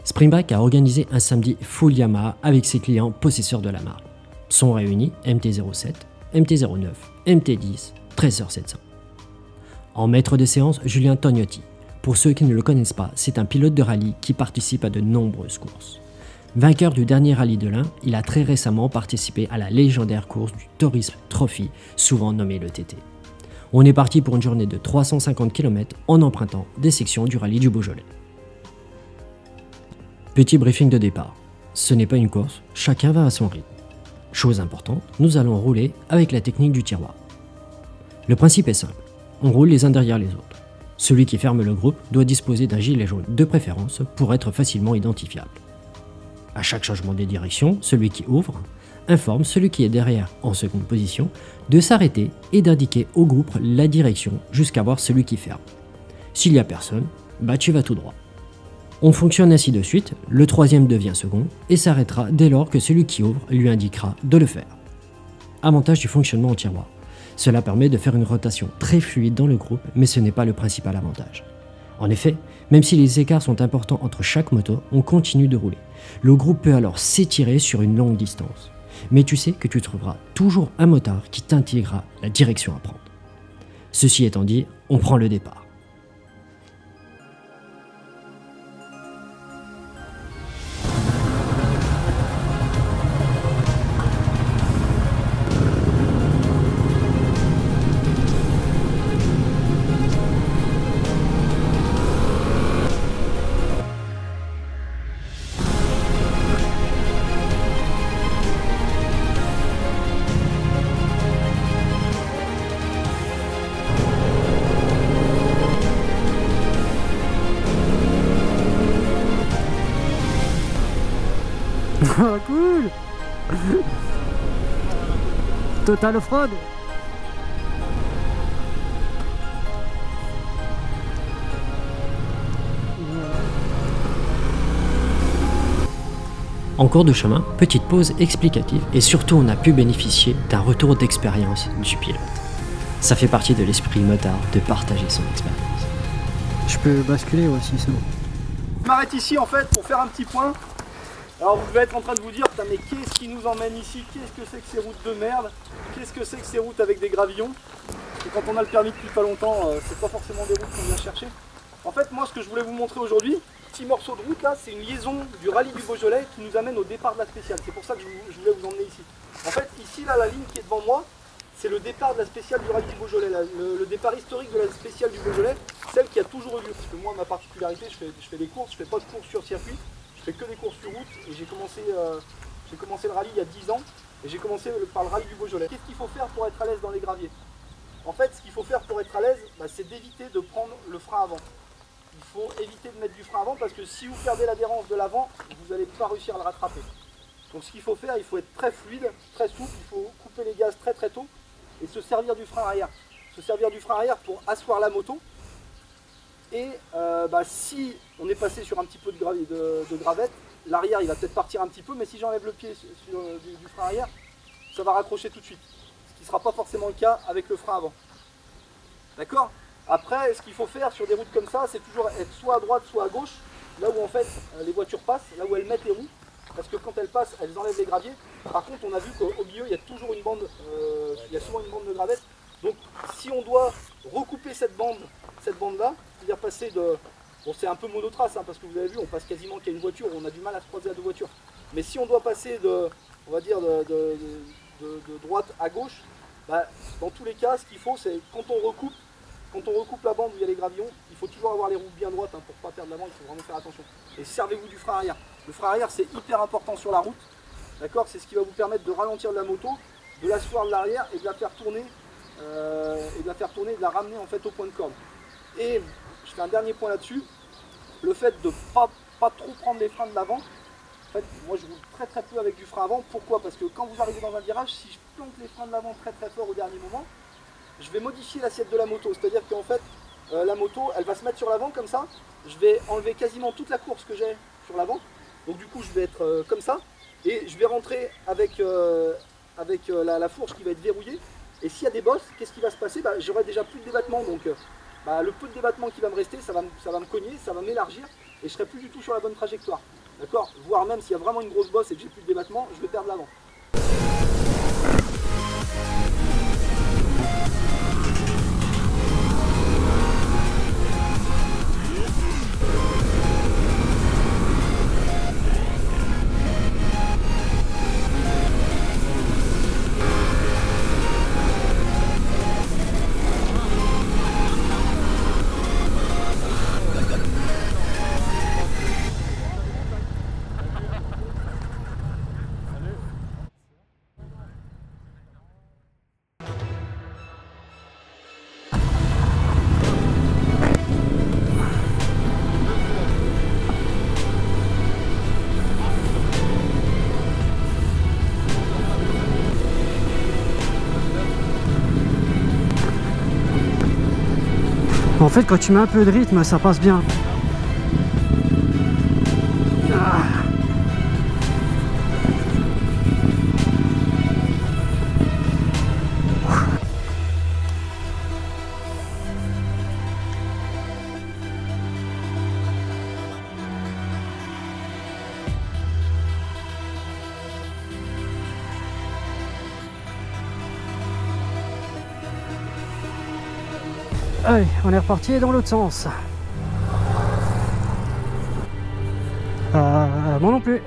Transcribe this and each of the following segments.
Springbike a organisé un samedi full Yamaha avec ses clients possesseurs de la marque. Sont réunis MT-07, MT-09, MT-10, Tracer 700. En maître de séance, Julien Tognotti. Pour ceux qui ne le connaissent pas, c'est un pilote de rallye qui participe à de nombreuses courses. Vainqueur du dernier rallye de l'Ain, il a très récemment participé à la légendaire course du Tourisme Trophy, souvent nommée le TT. On est parti pour une journée de 350 km en empruntant des sections du rallye du Beaujolais. Petit briefing de départ. Ce n'est pas une course, chacun va à son rythme. Chose importante, nous allons rouler avec la technique du tiroir. Le principe est simple, on roule les uns derrière les autres. Celui qui ferme le groupe doit disposer d'un gilet jaune de préférence pour être facilement identifiable. À chaque changement de direction, celui qui ouvre informe celui qui est derrière en seconde position de s'arrêter et d'indiquer au groupe la direction jusqu'à voir celui qui ferme. S'il n'y a personne, tu vas tout droit. On fonctionne ainsi de suite, le troisième devient second et s'arrêtera dès lors que celui qui ouvre lui indiquera de le faire. Avantage du fonctionnement au tiroir. Cela permet de faire une rotation très fluide dans le groupe, mais ce n'est pas le principal avantage. En effet, même si les écarts sont importants entre chaque moto, on continue de rouler. Le groupe peut alors s'étirer sur une longue distance. Mais tu sais que tu trouveras toujours un motard qui t'indiquera la direction à prendre. Ceci étant dit, on prend le départ. Cool. Total off-road. En cours de chemin, petite pause explicative et surtout on a pu bénéficier d'un retour d'expérience du pilote. Ça fait partie de l'esprit motard de partager son expérience. Je peux basculer aussi, c'est bon. Je m'arrête ici en fait pour faire un petit point. Alors vous devez être en train de vous dire, putain mais qu'est-ce qui nous emmène ici? Qu'est-ce que c'est que ces routes de merde? Qu'est-ce que c'est que ces routes avec des gravillons? Et quand on a le permis depuis pas longtemps, c'est pas forcément des routes qu'on vient chercher. En fait moi ce que je voulais vous montrer aujourd'hui, petit morceau de route là, c'est une liaison du rallye du Beaujolais qui nous amène au départ de la spéciale. C'est pour ça que je voulais vous emmener ici. En fait ici là, la ligne qui est devant moi, c'est le départ de la spéciale du rallye du Beaujolais, le départ historique de la spéciale du Beaujolais, celle qui a toujours eu lieu. Parce que moi ma particularité, je fais des courses, je fais pas de courses sur circuit. Je fais que des courses sur route et j'ai commencé le rallye il y a 10 ans et j'ai commencé par le rallye du Beaujolais. Qu'est-ce qu'il faut faire pour être à l'aise dans les graviers? En fait, ce qu'il faut faire pour être à l'aise, c'est d'éviter de prendre le frein avant. Il faut éviter de mettre du frein avant parce que si vous perdez l'adhérence de l'avant, vous n'allez pas réussir à le rattraper. Donc ce qu'il faut faire, il faut être très fluide, très souple, il faut couper les gaz très très tôt et se servir du frein arrière. Se servir du frein arrière pour asseoir la moto. Et si on est passé sur un petit peu de gravette, l'arrière il va peut-être partir un petit peu, mais si j'enlève le pied du frein arrière, ça va raccrocher tout de suite. Ce qui ne sera pas forcément le cas avec le frein avant. D'accord? Après, ce qu'il faut faire sur des routes comme ça, c'est toujours être soit à droite, soit à gauche, là où en fait les voitures passent, là où elles mettent les roues, parce que quand elles passent, elles enlèvent les graviers. Par contre, on a vu qu'au milieu, il y a toujours une bande, il y a souvent une bande de gravette. Donc si on doit recouper cette bande-là, c'est-à-dire passer de... Bon, c'est un peu monotrace, parce que vous avez vu, on passe quasiment qu'à une voiture, on a du mal à se croiser à deux voitures. Mais si on doit passer on va dire, de droite à gauche, dans tous les cas, ce qu'il faut, c'est quand on recoupe la bande où il y a les gravillons, il faut toujours avoir les roues bien droites pour ne pas perdre l'avant, il faut vraiment faire attention. Et servez-vous du frein arrière. Le frein arrière, c'est hyper important sur la route, d'accord? C'est ce qui va vous permettre de ralentir la moto, de l'asseoir de l'arrière et de la faire tourner, de la ramener en fait au point de corde. Et je fais un dernier point là-dessus, le fait de ne pas trop prendre les freins de l'avant. En fait, moi je roule très très peu avec du frein avant. Pourquoi? Parce que quand vous arrivez dans un virage, si je plante les freins de l'avant très très fort au dernier moment, je vais modifier l'assiette de la moto. C'est-à-dire qu'en fait, la moto, elle va se mettre sur l'avant comme ça. Je vais enlever quasiment toute la course que j'ai sur l'avant. Donc du coup, je vais être comme ça. Et je vais rentrer avec la fourche qui va être verrouillée. Et s'il y a des bosses, qu'est-ce qui va se passer? J'aurai déjà plus de débattement. Donc bah, le peu de débattement qui va me rester, ça va me cogner, ça va m'élargir et je serai plus du tout sur la bonne trajectoire. D'accord? Voire même s'il y a vraiment une grosse bosse et que j'ai plus de débattement, je vais perdre l'avant. En fait, quand tu mets un peu de rythme, ça passe bien. Allez, on est reparti dans l'autre sens. Moi non plus.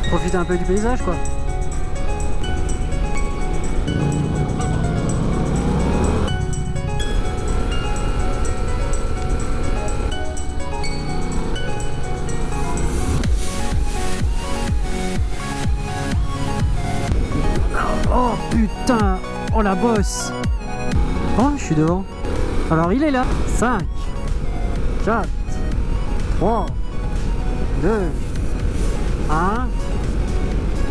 Profiter un peu du paysage, quoi. Oh putain! Oh la bosse! Oh, je suis devant. Alors il est là. 5, 4, 3, 2, 1.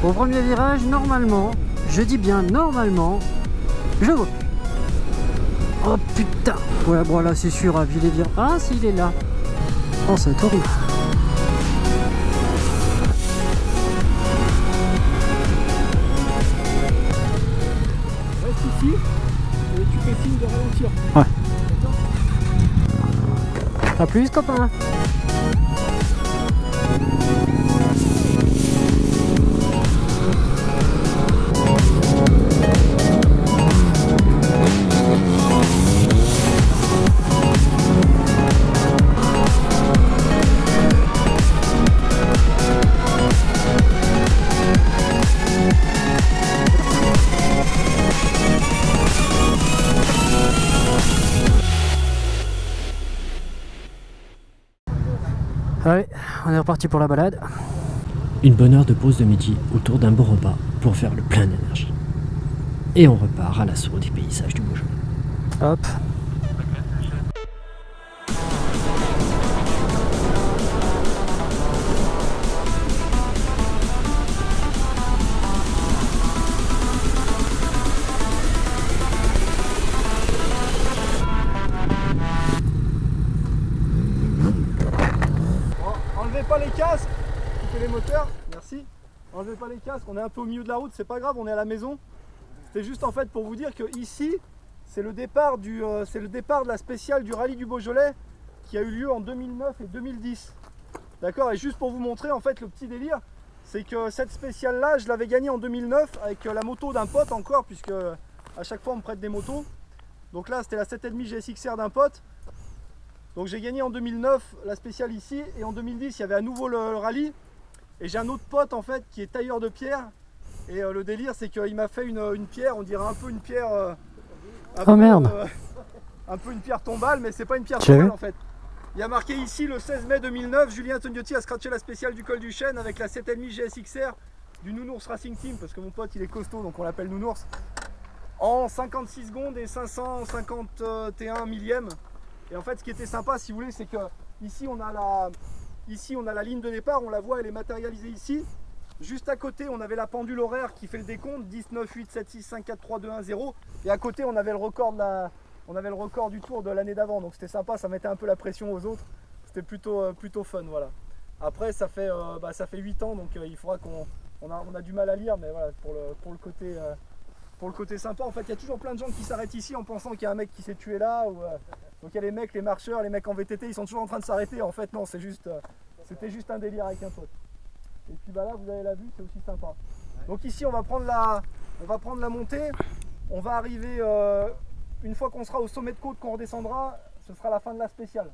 Au premier virage, normalement, je dis bien normalement, je vois plus. Oh putain! Ouais, bon là c'est sûr, à vu les virages. Ah, s'il est là. Oh, c'est horrible. Reste ici et tu fais signe de ralentir. Ouais. A plus, copain. Allez, on est reparti pour la balade. Une bonne heure de pause de midi autour d'un bon repas pour faire le plein d'énergie. Et on repart à l'assaut des paysages du Beaujolais. Hop. Enlevez pas les casques, coupez les moteurs, merci. enlevez pas les casques, on est un peu au milieu de la route, c'est pas grave, on est à la maison. C'était juste en fait pour vous dire que ici, c'est le départ de la spéciale du rallye du Beaujolais qui a eu lieu en 2009 et 2010. D'accord. Et juste pour vous montrer en fait le petit délire, c'est que cette spéciale là, je l'avais gagnée en 2009 avec la moto d'un pote encore, puisque à chaque fois on me prête des motos. Donc là c'était la 7,5 GSXR d'un pote. Donc j'ai gagné en 2009 la spéciale ici, et en 2010 il y avait à nouveau le rallye. Et j'ai un autre pote en fait qui est tailleur de pierre. Et le délire c'est qu'il m'a fait une pierre, on dirait un peu une pierre... un peu une pierre tombale, mais c'est pas une pierre tombale en fait. Il y a marqué ici le 16 mai 2009, Julien Togniotti a scratché la spéciale du col du Chêne avec la 7,5 GSXR du Nounours Racing Team, parce que mon pote il est costaud donc on l'appelle Nounours, en 56 secondes et 551 millièmes. Et en fait ce qui était sympa si vous voulez, c'est que ici on a la ligne de départ, on la voit, elle est matérialisée ici. Juste à côté on avait la pendule horaire qui fait le décompte 10, 9, 8, 7, 6, 5, 4, 3, 2, 1, 0. Et à côté on avait le record du tour de l'année d'avant, donc c'était sympa, ça mettait un peu la pression aux autres. C'était plutôt fun, voilà. Après ça fait 8 ans, donc il faudra qu'on a du mal à lire, mais voilà, pour le côté sympa. En fait il y a toujours plein de gens qui s'arrêtent ici en pensant qu'il y a un mec qui s'est tué là, donc il y a les mecs, les marcheurs, les mecs en VTT, ils sont toujours en train de s'arrêter. En fait non, c'était juste un délire avec un pote. Et puis bah là vous avez la vue, c'est aussi sympa. Donc ici on va prendre la montée, on va arriver, une fois qu'on sera au sommet de côte, qu'on redescendra, ce sera la fin de la spéciale.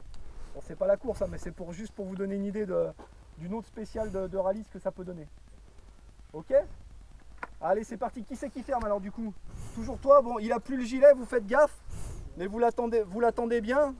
Bon, c'est pas la course, hein, mais c'est juste pour vous donner une idée d'une autre spéciale de rallye, ce que ça peut donner. Ok? Allez c'est parti, qui c'est qui ferme alors du coup? Toujours toi, bon il a plus le gilet, vous faites gaffe, mais vous l'attendez bien.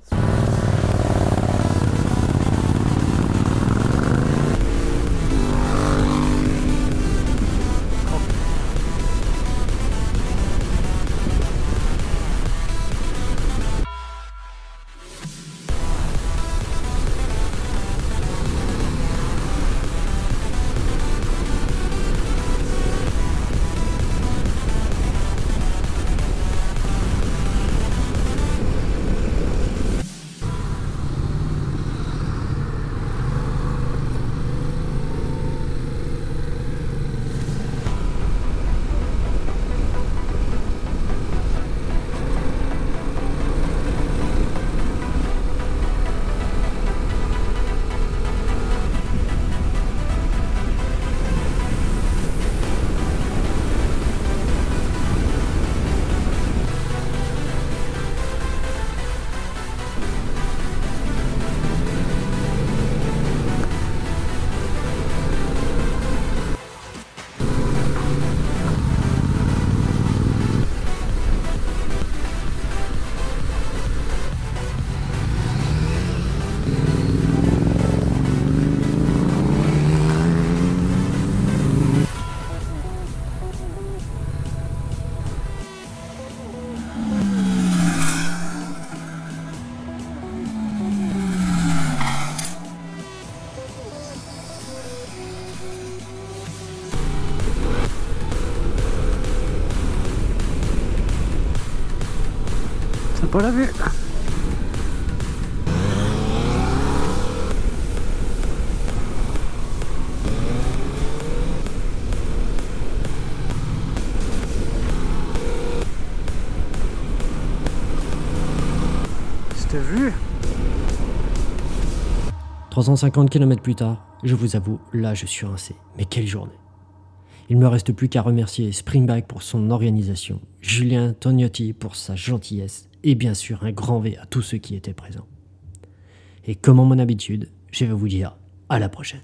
Pas la vue. C'était vu. 350 km plus tard, je vous avoue, là je suis rincé. Mais quelle journée! Il ne me reste plus qu'à remercier Springbike pour son organisation, Julien Togniotti pour sa gentillesse, et bien sûr un grand V à tous ceux qui étaient présents. Et comme en mon habitude, je vais vous dire à la prochaine.